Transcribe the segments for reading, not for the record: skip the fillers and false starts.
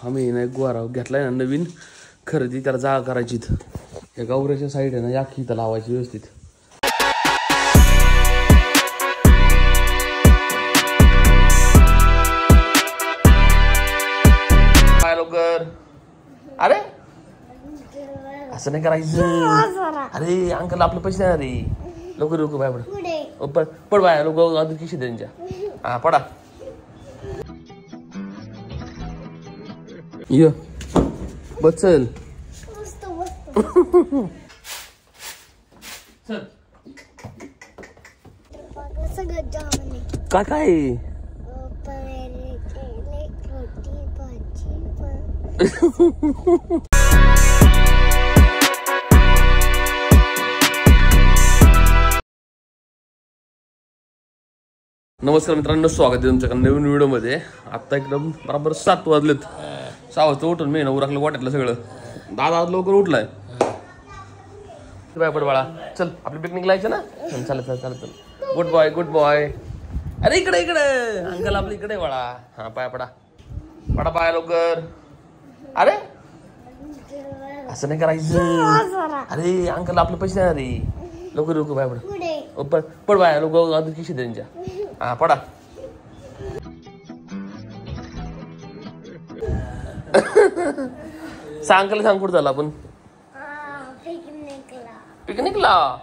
आम्ही ना गुवारा घेतलाय ना नवीन खरेदी, त्याला जागा करायची. या गावऱ्याच्या साईड आहे ना, याखी इथं लावायची व्यवस्थित. काय लवकर, अरे असं नाही करायचं. अरे अंकल आपले पैसे देणार रे. लवकर लवकर बाय पड पड बाय लोक अजून किशी त्यांच्या. हा पडा ये बचल काय काय नमस्कार मित्रांनो, स्वागत आहे तुमच्या नवीन व्हिडिओमध्ये. आत्ता एकदम बरोबर 7 वाजलेत. 6 वाजता उठून मी उरकलं वाट्यातलं सगळं. दादा आज लवकर उठलाय. बाय पड बाळा, चल आपली पिकनिक लायचं ना. चालत चालत चालत. Good boy good boy. अरे इकडे इकडे अंकल आपल्या इकडे बाळा. हा पाय पडा पडा पाय लवकर. अरे असं नाही करायचं. अरे अंकल आपले पैसे देणार रे. लवकर लवकर बाय पड पड बाय लोक अजून किशी त्यांच्या. हा पडा सांग सांग कुठं झालं आपण पिकनिकला.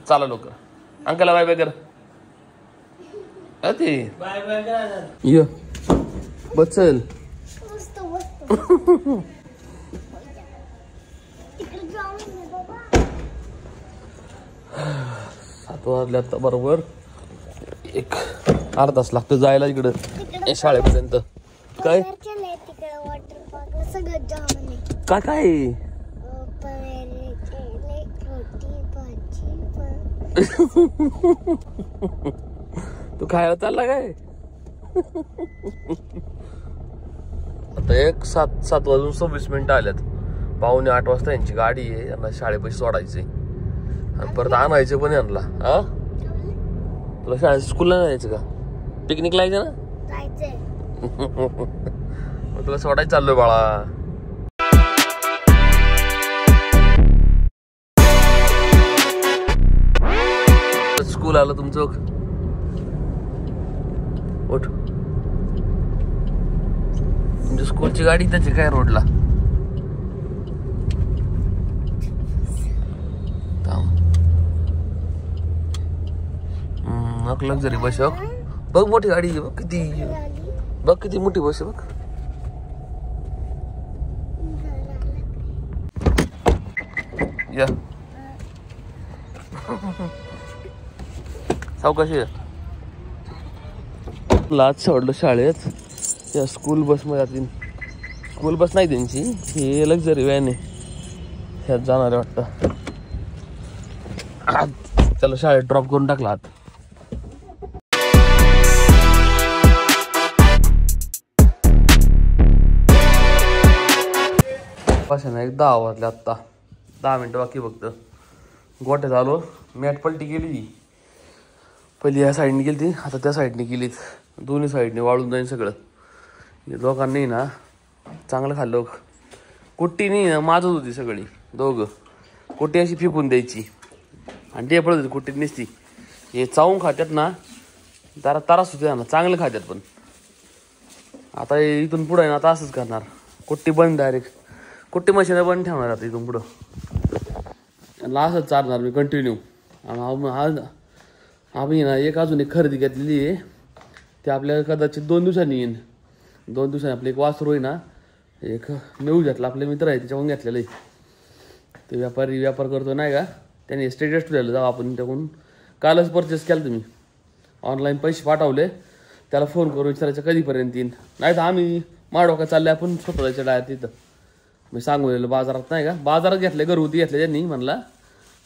चला लवकर अंकलला बाय बाय कर. ते ये बचल 7 वाजले आता बरोबर. एक अर्धा तास लागतो जायला इकडं शाळेपर्यंत. काय काय काय तू खायला चालला काय. आता 7 वाजून 26 मिनिटं आल्यात. 7:45 वाजता यांची गाडी आहे. यांना शाळेपाशी सोडायचंय आणि परत आणायचं पण यांना. हा तुला शाळेत स्कूलला जायचं का. पिकनिकला यायचं ना. मग तुला सोडायचं चाललोय बाळा. स्कूल आलं तुमचं. उठ. तुमच्या स्कूलची गाडी त्याची काय रोडला. लक्झरी बस बघ. मोठी गाडी आहे बघ. किती मोठी बस आहे बघ. या सावकाशी लाच सोडलं शाळेत. त्या स्कूल बस मध्ये. स्कूल बस नाही त्यांची, हे लक्झरी व्हॅन आहे. ह्यात जाणार आहे वाटतं. चला शाळेत ड्रॉप करून टाकला आत. एक 10 वाजले आत्ता. 10 मिनिटं बाकी फक्त. गोट्यात आलो. मॅट पलटी केली. पहिली या साईडने गेली ती, आता त्या साईडने गेलीत. दोन्ही साईडने वाळून जाईल सगळं. दोघांनी ना चांगलं खाल्लं. कुट्टी नाही ना माझच होती सगळी. दोघं कुट्टी अशी फेकून द्यायची आणि ते पडत होती कुट्टीत नसती. हे चावून खात्यात ना, जरा त्रास होते ना. चांगलं खात्यात पण. आता इथून पुढं आहे ना, आता असंच करणार. कुट्टी बंद डायरेक्ट. कुट्टी मशीन बंद ठेवणार आता इथून पुढं. असंच चालणार मी कंटिन्यू. आम्ही ना अजून एक खरेदी घेतलेली आहे. ते आपल्याला कदाचित 2 दिवसांनी येईन. 2 दिवसांनी आपलं एक वासरू आहे ना, एक मेऊ घेतला. आपले मित्र आहे त्याच्याकडून घेतलेलं आहे. ते व्यापार करतो नाही का, त्याने स्टेटस ठेवलं. जाऊ आपण त्याकडून कालच परचेस केलं. तुम्ही ऑनलाईन पैसे पाठवले. त्याला फोन करून विचारायचं कधीपर्यंत येईन. नाही तर आम्ही माडोका चालले आपण स्वतःच्या डायरेक्ट तिथं. मी सांगून दिलं बाजारात नाही का. बाजारात घेतले, घरगुती घेतले त्यांनी. म्हणला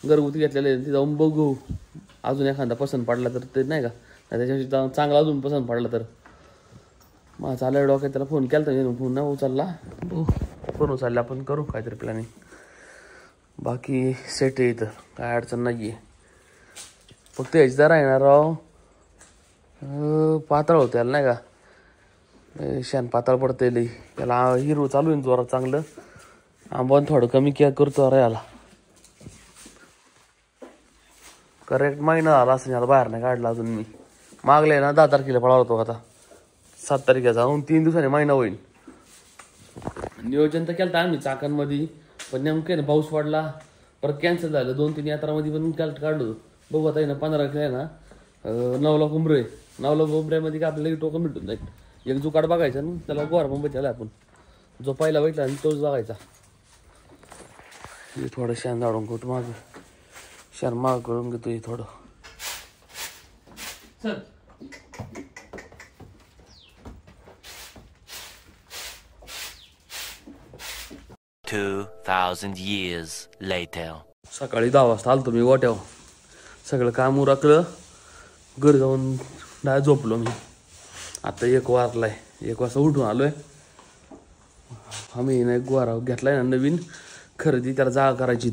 घरगुती घेतलेले तिथं जाऊन बघू. अजून एखादा पसंत पडला तर ते नाही का, त्याच्याशी चांगला अजून पसंत पडला तर. मग चालू डोक्यात त्याला फोन केला तर फोन नाही उचलला. फोन उचलला आपण करू काहीतरी प्लॅनिंग. बाकी सेट आहे इथं, काय अडचण नाही आहे. फक्त याची जरा येणार राव पातळ होतं याला नाही का, शेण पातळ पडतं लई. याला हिरवं चालू आहे जोरात चांगलं. आंबवून थोडं कमी केअर करतो अरे याला. करेक्ट महिना झाला असं याला बाहेर नाही काढला अजून मी. मागले ना 10 तारखेला पळाला होतो आता, 7 तारखेचा. अजून 3 दिवसांनी महिना होईल. नियोजन तर केलं आम्ही चाकांमध्ये, पण नेमकं ना पाऊस पडला परत कॅन्सल झालं. 2-3 यात्रामध्ये पण काढलो. बघू आता ना 15 आहे ना 9ला कुंभरे. 9ला कुंभऱ्यामध्ये काय आपल्याला टोकन भेटून जाईल. एक जुकाड बघायचा ना त्याला गोरा पण बचायला आपण. जो पहिला भेटला आणि तोच बघायचा. हे थोडं शेण झाडून घेतो मागे, शेण माग करून घेतो हे थोडं. चल 2000 years later. सकाळी 10 वाजता आलो मी गोट्यावर. सगळं काम उरकलं, घरी जाऊन डाय झोपलो मी. आता 1 वाजलाय. 1 वाजता उठून आलोय. आम्ही ना गोरा घेतलाय ना नवीन खरेदी, त्याला जागा करायची.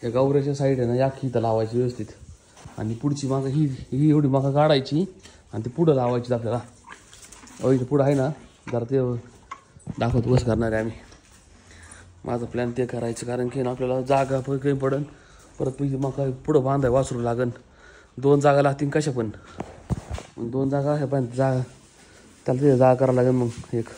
या गावऱ्याच्या साईड आहे ना याखी इथं लावायची व्यवस्थित, आणि पुढची मागं ही एवढी मागं काढायची आणि ती पुढं लावायची आपल्याला. इथं पुढं आहे ना जरा ते दाखवतो बस करणार आहे आम्ही. माझं प्लॅन ते करायचं, कारण की ना आपल्याला जागा पण काही पडन. परत मग पुढं बांधाय वासरू लागन. 2 जागा लागतील कशा पण. 2 जागा आहे पण त्याला ते जागा करावं लागेल मग एक.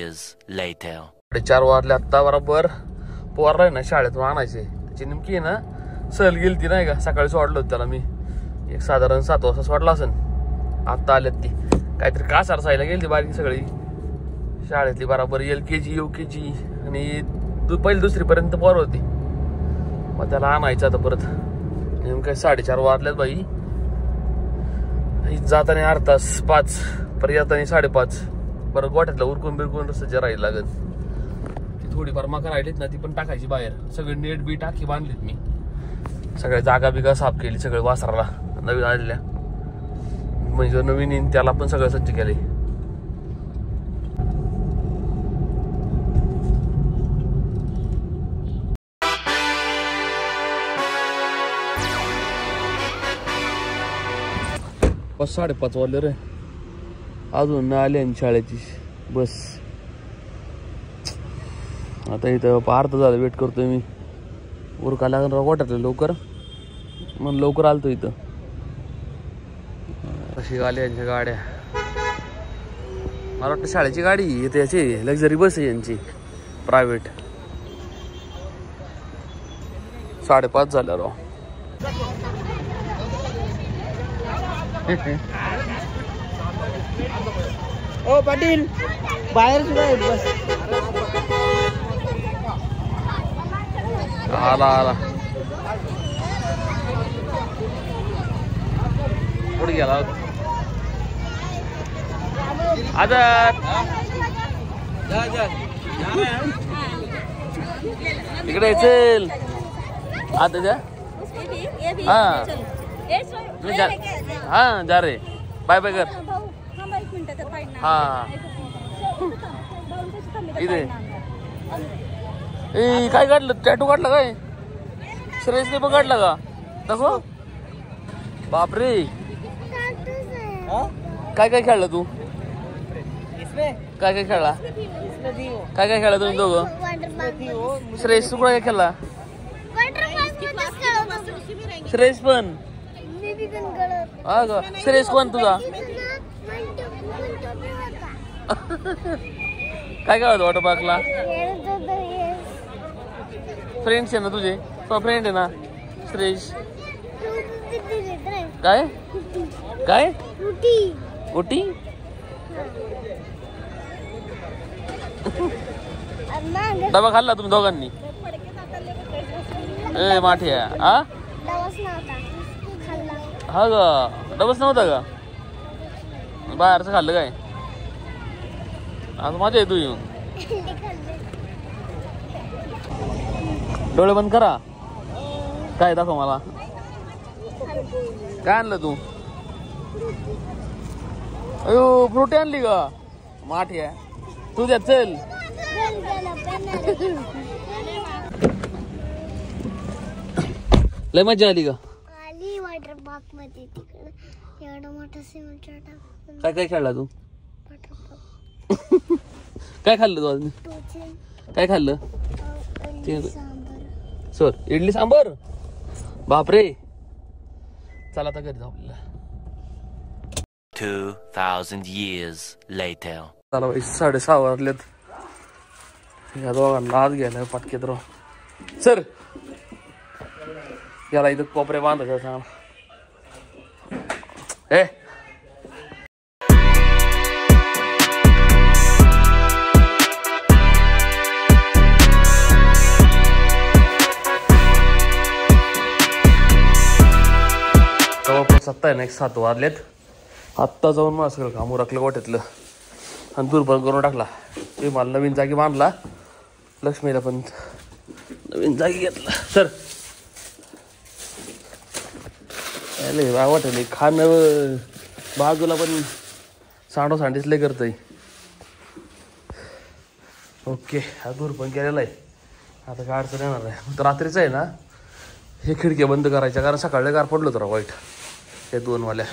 years later. 4 वाजले आता बरोबर. पोरला ना शाळेतून आणायचे. त्याची नेमकी आहे ना सहल गेलती नाही का, सकाळी सोडलं होतं त्याला मी. एक साधारण 7 वाजता सोडला असेल. आता आल्यात ती काहीतरी कासार सायला गेली बारीक सगळी शाळेतली. बरोबर LKG UKG आणि पहिली 2री पर्यंत पोर होती. मग त्याला आणायचं आता परत. नेमकं 4:30 वाजल्यात बाई. जाताना अर्धा तास 5, परत येताना 5:30. परत गोठ्यातला उरकून बिरकून रस्त्याच्या राहायला लागत. ती थोडीफार मका राहिलीत ना ती पण टाकायची बाहेर. सगळे नेट बी टाकी बांधलीत मी. सगळ्या जागा बिगा साफ केली सगळे वासराला नवीन आलेल्या. म्हणजे नवीन येईन त्याला पण सगळं सज्ज केले. पाच 5:30 वाजले रे. अजून न आले शाळेची बस. आता इथं अर्धा झालं वेट करतोय मी. उरका लागून गोठ्यातलं लवकर मग लवकर आलतो इथं. कशी आली यांच्या गाड्या. मला वाटतं शाळेची गाडी आहे त्याची, लक्झरी बस आहे यांची प्रायव्हेट. 5:30 झाल्या राव. ओ पाटील बाहेर सुद्धा आहेत बस. आला पुढे गेला आजाद. इकडे चल आता जा. हाँ हाँ जा रे. बाय बाय कर. हाँ इथे ए काय काढलं? टॅटू काढला काय? श्रेयसने पण काढला का? दाखव. बापरे काय काय खेळला तू? काय काय खेळला? काय काय खेळला तुम्ही दोघं? श्रेयस तू काय खेळला? श्रेयस पण हा का? श्रेयस कोण तुझा? काय काय होतं वॉटर पार्कला? फ्रेंड्स आहे ना तुझे? फ्रेंड आहे ना श्रेयस? काय काय उटी? डबा खाल्ला तुम्ही दोघांनी? ए माठे हा हा का? डबस नव्हता का? बाहेरचं खाल्लं काय? आज मजा आहे तू येऊन. डोळे बंद करा. काय दाखव मला. काय आणलं तू? अयो फ्रुटी आणली का? माठी आहे तुझ्या. चल लय मजा आली का? वॉटर पार्क मध्ये तिकडे एवढा मोठा सिमेंट. काय काय खेळला तू? काय खाल्लं तू आज? काय खाल्लं? सर इडली सांबर. बापरे. चला आता घरी जाऊ आपल्याला. 2000 years later. चला बाई 6:30 वाजलेत. या दोघांना आत घ्यायला पाटकेत राव. सर याला इथं कोपरे बांधायचं सांग. ए सत्ता आहे ना 7 वाजलेत. आत्ता जाऊन मला सगळं काम उरकलं गोठ्यातलं आणि दुर्बल करून टाकला. ते मला नवीन जागी बांधला. लक्ष्मीला पण नवीन जागी घेतला. सर वाटले खाणं बाजूला पण सांडोसांडीच लय करतय. ओके हा दूर पण केलेला आहे. आता काय अडचण येणार आहे. तर रात्रीचं आहे ना हे खिडक्या बंद करायच्या कारण सकाळला गार पडलं तर वाईट. हे 2 वाल्या